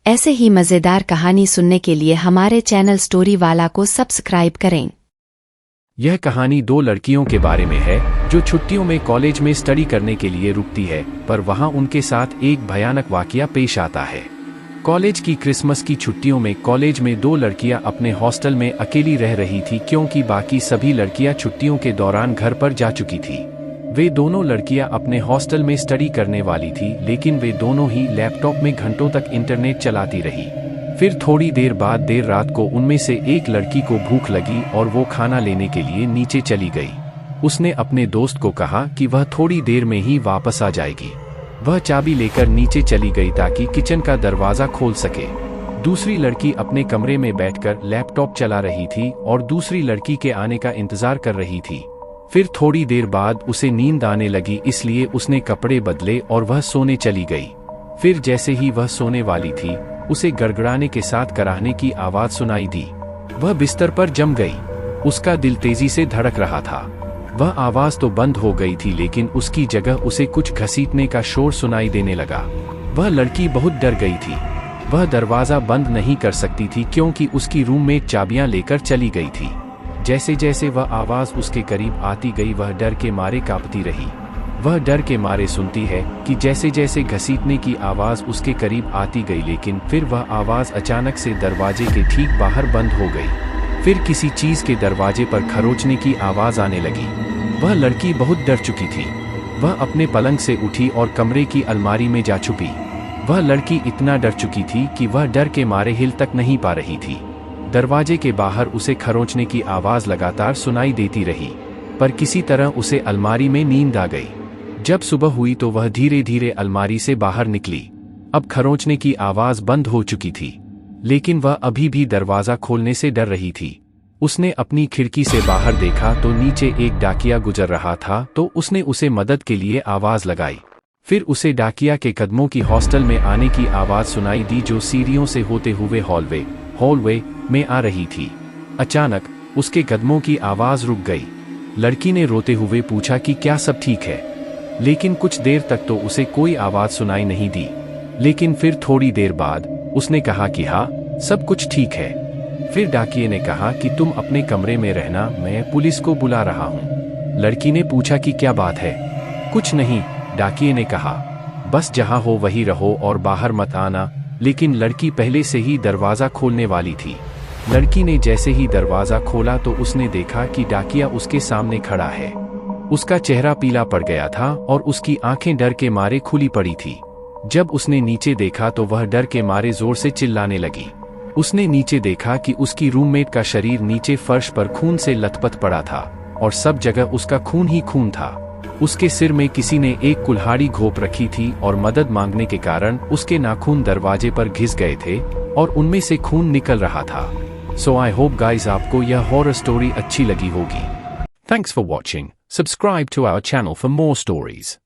ऐसे ही मज़ेदार कहानी सुनने के लिए हमारे चैनल स्टोरी वाला को सब्सक्राइब करें। यह कहानी दो लड़कियों के बारे में है जो छुट्टियों में कॉलेज में स्टडी करने के लिए रुकती है, पर वहां उनके साथ एक भयानक वाकया पेश आता है। कॉलेज की क्रिसमस की छुट्टियों में कॉलेज में दो लड़कियां अपने हॉस्टल में अकेली रह रही थी क्योंकि बाकी सभी लड़कियां छुट्टियों के दौरान घर पर जा चुकी थी। वे दोनों लड़कियां अपने हॉस्टल में स्टडी करने वाली थी, लेकिन वे दोनों ही लैपटॉप में घंटों तक इंटरनेट चलाती रही। फिर थोड़ी देर बाद देर रात को उनमें से एक लड़की को भूख लगी और वो खाना लेने के लिए नीचे चली गई। उसने अपने दोस्त को कहा कि वह थोड़ी देर में ही वापस आ जाएगी। वह चाबी लेकर नीचे चली गई ताकि किचन का दरवाजा खोल सके। दूसरी लड़की अपने कमरे में बैठकर लैपटॉप चला रही थी और दूसरी लड़की के आने का इंतजार कर रही थी। फिर थोड़ी देर बाद उसे नींद आने लगी, इसलिए उसने कपड़े बदले और वह सोने चली गई। फिर जैसे ही वह सोने वाली थी, उसे गड़गड़ाने के साथ कराहने की आवाज सुनाई दी। वह बिस्तर पर जम गई। उसका दिल तेजी से धड़क रहा था। वह आवाज तो बंद हो गई थी, लेकिन उसकी जगह उसे कुछ घसीटने का शोर सुनाई देने लगा। वह लड़की बहुत डर गई थी। वह दरवाजा बंद नहीं कर सकती थी क्योंकि उसकी रूममेट चाबियां लेकर चली गई थी। जैसे जैसे वह आवाज उसके करीब आती गई, वह डर के मारे कांपती रही। वह डर के मारे सुनती है कि जैसे जैसे घसीटने की आवाज उसके करीब आती गई, लेकिन फिर वह आवाज अचानक से दरवाजे के ठीक बाहर बंद हो गई। फिर किसी चीज के दरवाजे पर खरोंचने की आवाज आने लगी। वह लड़की बहुत डर चुकी थी। वह अपने पलंग से उठी और कमरे की अलमारी में जा छुपी। वह लड़की इतना डर चुकी थी कि वह डर के मारे हिल तक नहीं पा रही थी। दरवाजे के बाहर उसे खरोंचने की आवाज लगातार सुनाई देती रही, पर किसी तरह उसे अलमारी में नींद आ गई। जब सुबह हुई तो वह धीरे धीरे अलमारी से बाहर निकली। अब खरोंचने की आवाज बंद हो चुकी थी, लेकिन वह अभी भी दरवाजा खोलने से डर रही थी। उसने अपनी खिड़की से बाहर देखा तो नीचे एक डाकिया गुजर रहा था, तो उसने उसे मदद के लिए आवाज लगाई। फिर उसे डाकिया के कदमों की हॉस्टल में आने की आवाज सुनाई दी, जो सीढ़ियों से होते हुए हॉलवे में आ रही थी। अचानक उसके कदमों की आवाज रुक गई। लड़की ने रोते हुए पूछा कि क्या सब ठीक है, लेकिन कुछ देर तक तो उसे कोई आवाज सुनाई नहीं दी। लेकिन फिर थोड़ी देर बाद उसने कहा कि हाँ, सब कुछ ठीक है। फिर डाकिये ने कहा कि तुम अपने कमरे में रहना, मैं पुलिस को बुला रहा हूँ। लड़की ने पूछा कि क्या बात है। कुछ नहीं, डाकिये ने कहा, बस जहाँ हो वहीं रहो और बाहर मत आना। लेकिन लड़की पहले से ही दरवाजा खोलने वाली थी। लड़की ने जैसे ही दरवाजा खोला तो उसने देखा कि डाकिया उसके सामने खड़ा है। उसका चेहरा पीला पड़ गया था और उसकी आंखें डर के मारे खुली पड़ी थी। जब उसने नीचे देखा तो वह डर के मारे जोर से चिल्लाने लगी। उसने नीचे देखा कि उसकी रूममेट का शरीर नीचे फर्श पर खून से लथपथ पड़ा था और सब जगह उसका खून ही खून था। उसके सिर में किसी ने एक कुल्हाड़ी घोंप रखी थी और मदद मांगने के कारण उसके नाखून दरवाजे पर घिस गए थे और उनमें से खून निकल रहा था। सो आई होप गाइज आपको यह हॉरर स्टोरी अच्छी लगी होगी। Thanks for watching. Subscribe to our channel for more stories.